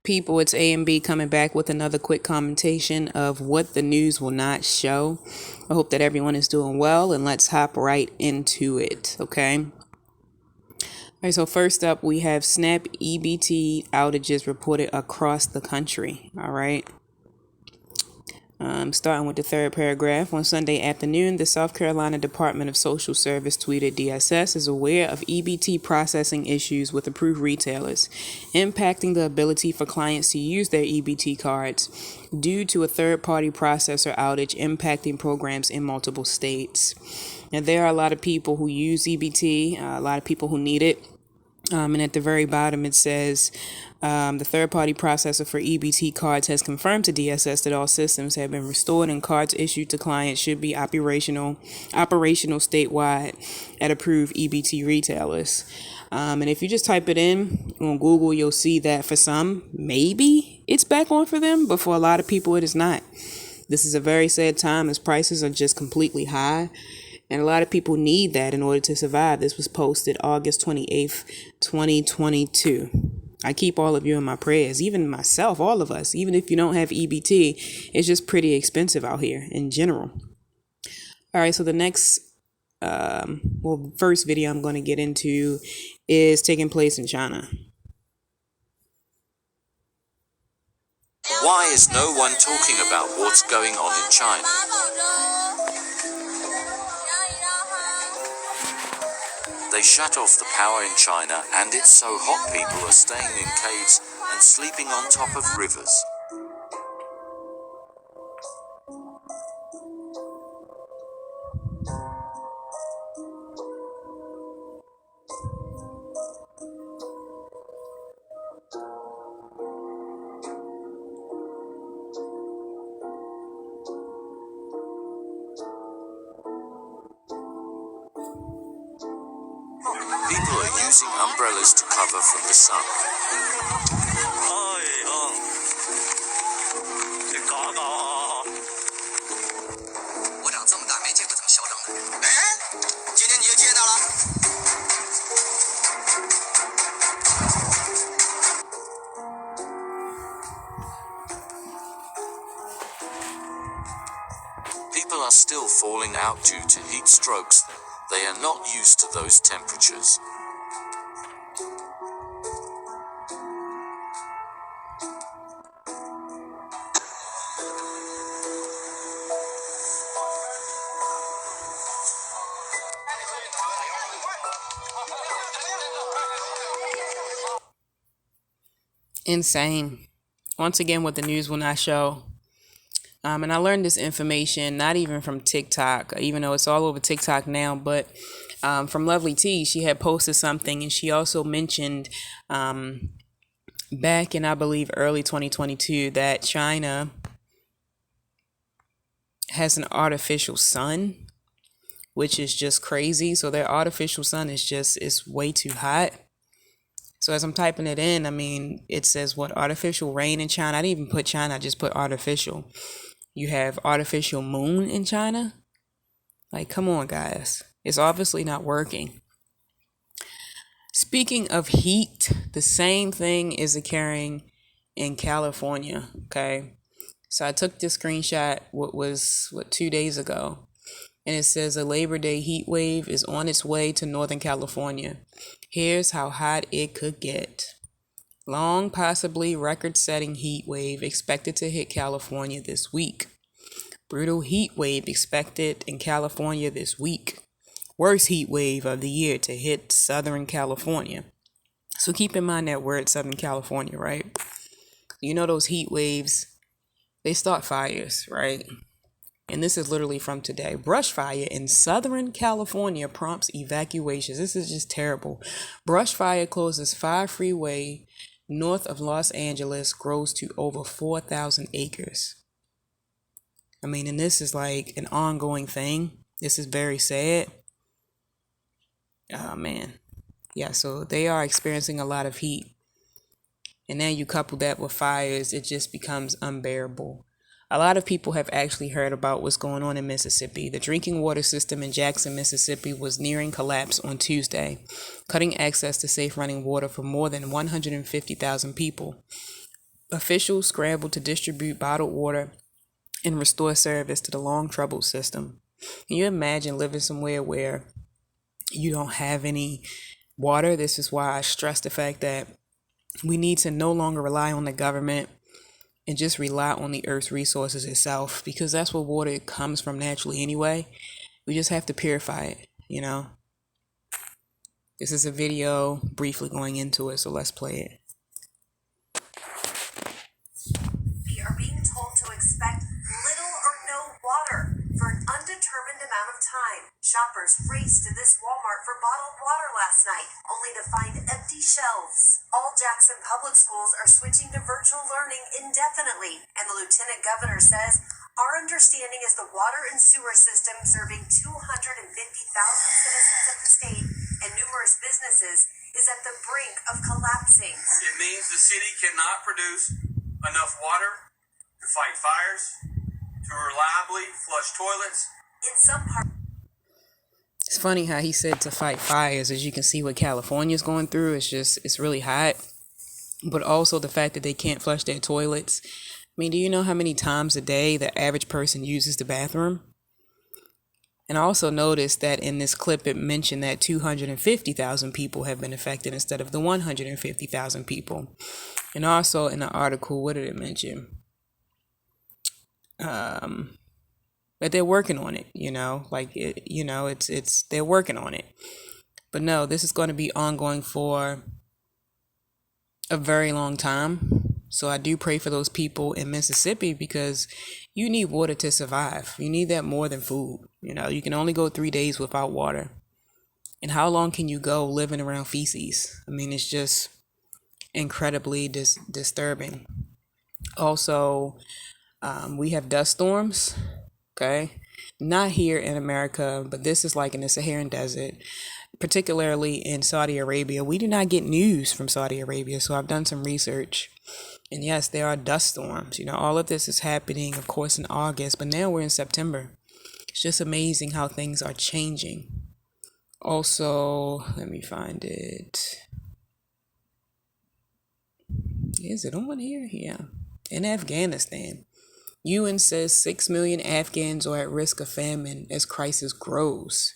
People, it's A and B coming back with another quick commentation of what the news will not show. I hope that everyone is doing well, and let's hop right into it, okay? All right, so first up, we have Snap EBT outages reported across the country, all right? Starting with the third paragraph. On Sunday afternoon, the South Carolina Department of Social Service tweeted DSS is aware of EBT processing issues with approved retailers, impacting the ability for clients to use their EBT cards due to a third-party processor outage impacting programs in multiple states. Now, there are a lot of people who use EBT, a lot of people who need it. And at the very bottom, it says the third-party processor for EBT cards has confirmed to DSS that all systems have been restored and cards issued to clients should be operational statewide at approved EBT retailers. And if you just type it in on Google, you'll see that for some, maybe it's back on for them, but for a lot of people, it is not. This is a very sad time as prices are just completely high. And a lot of people need that in order to survive. This was posted August 28th, 2022. I keep all of you in my prayers, even myself, all of us. Even if you don't have EBT, it's just pretty expensive out here in general. All right, so the next, first video I'm going to get into is taking place in China. Why is no one talking about what's going on in China? They shut off the power in China, and it's so hot people are staying in caves and sleeping on top of rivers. People are using umbrellas to cover from the sun. People are still falling out due to heat strokes. They are not used to those temperatures. Insane. Once again, what the news will not show. And I learned this information not even from TikTok, even though it's all over TikTok now, but from Lovely T. She had posted something, and she also mentioned back in, I believe, early 2022 that China has an artificial sun, which is just crazy. So their artificial sun is way too hot. So as I'm typing it in, I mean, it says what, artificial rain in China. I didn't even put China, I just put artificial. You have artificial moon in China. Like, come on, guys. It's obviously not working. Speaking of heat, the same thing is occurring in California, okay? So I took this screenshot, 2 days ago. And it says a Labor Day heat wave is on its way to Northern California. Here's how hot it could get. Long, possibly record-setting heat wave expected to hit California this week. Brutal heat wave expected in California this week. Worst heat wave of the year to hit Southern California. So keep in mind that we're at Southern California, right? You know those heat waves, they start fires, right? And this is literally from today. Brush fire in Southern California prompts evacuations. This is just terrible. Brush fire closes 5 freeway north of Los Angeles, grows to over 4,000 acres. I mean, and this is like an ongoing thing. This is very sad. Oh, man. Yeah, so they are experiencing a lot of heat. And then you couple that with fires, it just becomes unbearable. A lot of people have actually heard about what's going on in Mississippi. The drinking water system in Jackson, Mississippi was nearing collapse on Tuesday, cutting access to safe running water for more than 150,000 people. Officials scramble to distribute bottled water and restore service to the long troubled system. Can you imagine living somewhere where you don't have any water? This is why I stress the fact that we need to no longer rely on the government and just rely on the earth's resources itself, because that's where water comes from naturally anyway. We just have to purify it, you know? This is a video briefly going into it, so let's play it. We are being told to expect little or no water for an undetermined amount of time. Shoppers raced to this Walmart for bottled water last night, only to find empty shelves. All Jackson public schools are switching to virtual learning indefinitely, and the lieutenant governor says, "Our understanding is the water and sewer system serving 250,000 citizens of the state and numerous businesses is at the brink of collapsing." It means the city cannot produce enough water to fight fires, to reliably flush toilets. In some parts, It's funny how he said to fight fires. As you can see what California's going through, it's really hot. But also the fact that they can't flush their toilets. I mean, do you know how many times a day the average person uses the bathroom? And I also noticed that in this clip, it mentioned that 250,000 people have been affected instead of the 150,000 people. And also in the article, what did it mention? That they're working on it, you know, like, they're working on it. But no, this is going to be ongoing for a very long time. So I do pray for those people in Mississippi, because you need water to survive. You need that more than food. You know, you can only go 3 days without water. And how long can you go living around feces? I mean, it's just incredibly disturbing. Also, we have dust storms. Okay. Not here in America, but this is like in the Saharan desert, particularly in Saudi Arabia. We do not get news from Saudi Arabia. So I've done some research. And yes, there are dust storms. You know, all of this is happening, of course, in August, but now we're in September. It's just amazing how things are changing. Also, let me find it. Is it on here? Yeah. In Afghanistan, UN says 6 million Afghans are at risk of famine as crisis grows.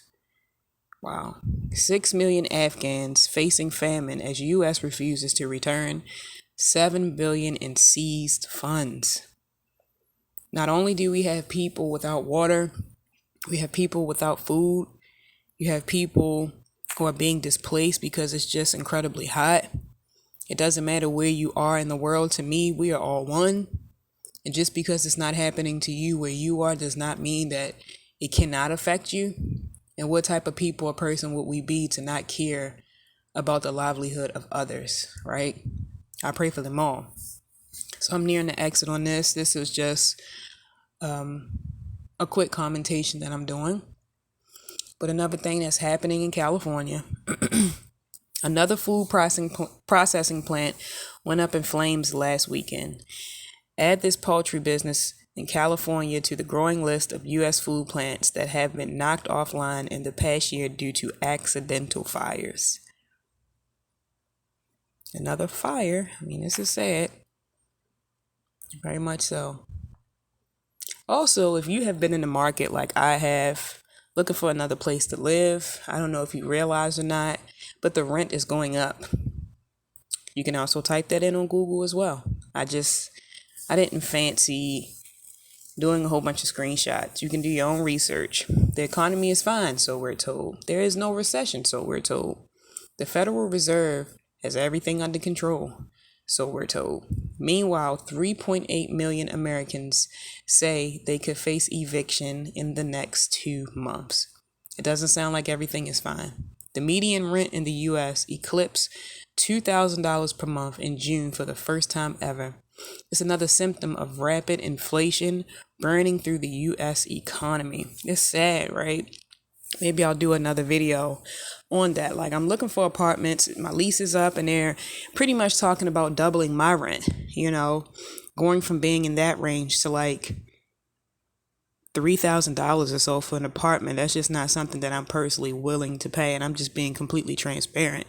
Wow. 6 million Afghans facing famine as U.S. refuses to return $7 billion in seized funds. Not only do we have people without water, we have people without food. You have people who are being displaced because it's just incredibly hot. It doesn't matter where you are in the world. To me, we are all one. And just because it's not happening to you where you are does not mean that it cannot affect you. And what type of people or person would we be to not care about the livelihood of others, right? I pray for them all. So I'm nearing the exit on this. This is just a quick commentation that I'm doing. But another thing that's happening in California, another food processing plant went up in flames last weekend. Add this poultry business in California to the growing list of U.S. food plants that have been knocked offline in the past year due to accidental fires. Another fire. I mean, this is sad. Very much so. Also, if you have been in the market like I have, looking for another place to live, I don't know if you realize or not, but the rent is going up. You can also type that in on Google as well. I didn't fancy doing a whole bunch of screenshots. You can do your own research. The economy is fine, so we're told. There is no recession, so we're told. The Federal Reserve has everything under control, so we're told. Meanwhile, 3.8 million Americans say they could face eviction in the next 2 months. It doesn't sound like everything is fine. The median rent in the U.S. eclipsed $2,000 per month in June for the first time ever. It's another symptom of rapid inflation burning through the U.S. economy. It's sad, right? Maybe I'll do another video on that. Like, I'm looking for apartments. My lease is up and they're pretty much talking about doubling my rent, you know, going from being in that range to like $3,000 or so for an apartment. That's just not something that I'm personally willing to pay. And I'm just being completely transparent.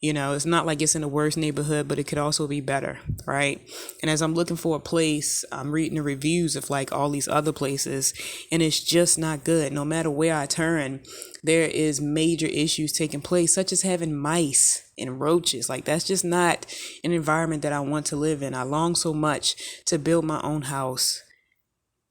It's not like it's in the worst neighborhood, but it could also be better, right? And as I'm looking for a place, I'm reading the reviews of like all these other places, and it's just not good. No matter where I turn, there is major issues taking place, such as having mice and roaches. Like, that's just not an environment that I want to live in. I long so much to build my own house,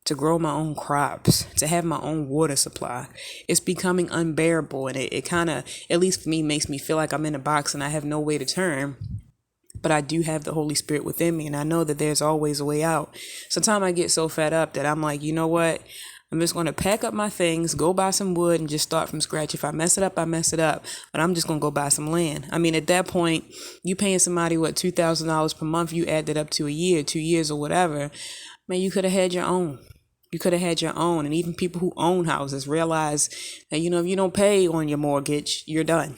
to grow my own crops, to have my own water supply. It's becoming unbearable, and it kind of, at least for me, makes me feel like I'm in a box and I have no way to turn. But I do have the Holy Spirit within me, and I know that there's always a way out. Sometimes I get so fed up that I'm like, you know what? I'm just going to pack up my things, go buy some wood, and just start from scratch. If I mess it up, I mess it up. But I'm just going to go buy some land. I mean, at that point, you paying somebody, $2,000 per month, you add that up to a year, 2 years or whatever. Man, you could have had your own. You could have had your own. And even people who own houses realize that, if you don't pay on your mortgage, you're done.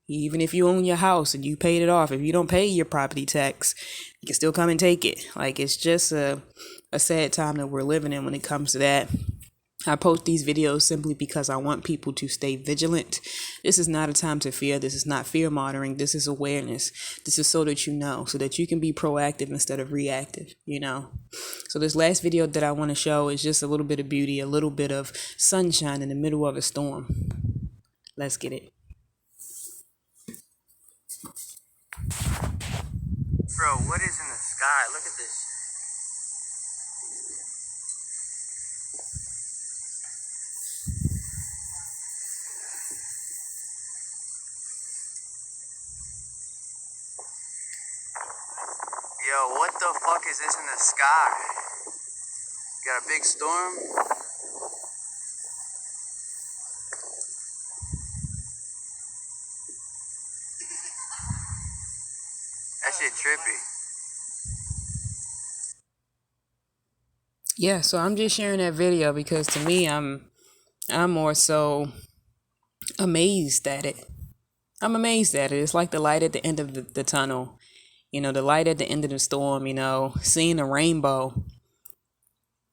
Even if you own your house and you paid it off, if you don't pay your property tax, you can still come and take it. Like, it's just a sad time that we're living in when it comes to that. I post these videos simply because I want people to stay vigilant. This is not a time to fear. This is not fear mongering. This is awareness. This is so that you know, so that you can be proactive instead of reactive, So this last video that I want to show is just a little bit of beauty, a little bit of sunshine in the middle of a storm. Let's get it. Bro, what is in the sky? Look at this. Yo, what the fuck is this in the sky? Got a big storm? That shit trippy. Yeah, so I'm just sharing that video because to me, I'm more so amazed at it. I'm amazed at it. It's like the light at the end of the tunnel. The light at the end of the storm, seeing a rainbow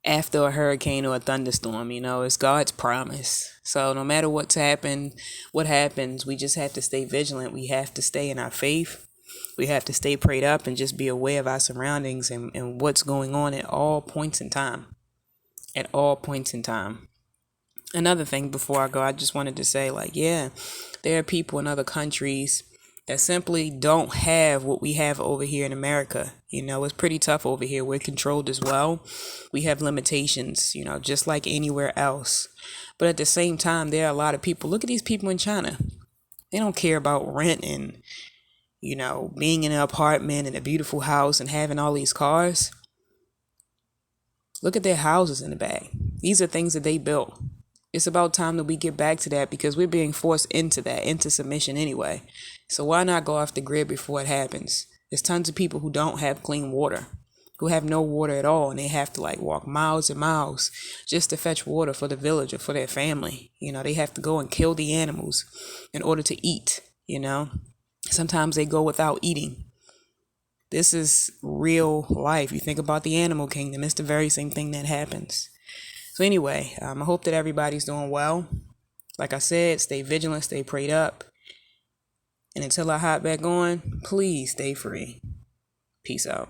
after a hurricane or a thunderstorm, it's God's promise. So no matter what happens, we just have to stay vigilant. We have to stay in our faith. We have to stay prayed up and just be aware of our surroundings and what's going on at all points in time. At all points in time. Another thing before I go, I just wanted to say, there are people in other countries that simply don't have what we have over here in America. It's pretty tough over here. We're controlled as well. We have limitations, just like anywhere else. But at the same time, there are a lot of people. Look at these people in China. They don't care about rent and, being in an apartment and a beautiful house and having all these cars. Look at their houses in the back. These are things that they built. It's about time that we get back to that because we're being forced into submission anyway. So why not go off the grid before it happens? There's tons of people who don't have clean water, who have no water at all, and they have to walk miles and miles just to fetch water for the village or for their family. They have to go and kill the animals in order to eat, Sometimes they go without eating. This is real life. You think about the animal kingdom, it's the very same thing that happens. So anyway, I hope that everybody's doing well. Like I said, stay vigilant, stay prayed up. And until I hop back on, please stay free. Peace out.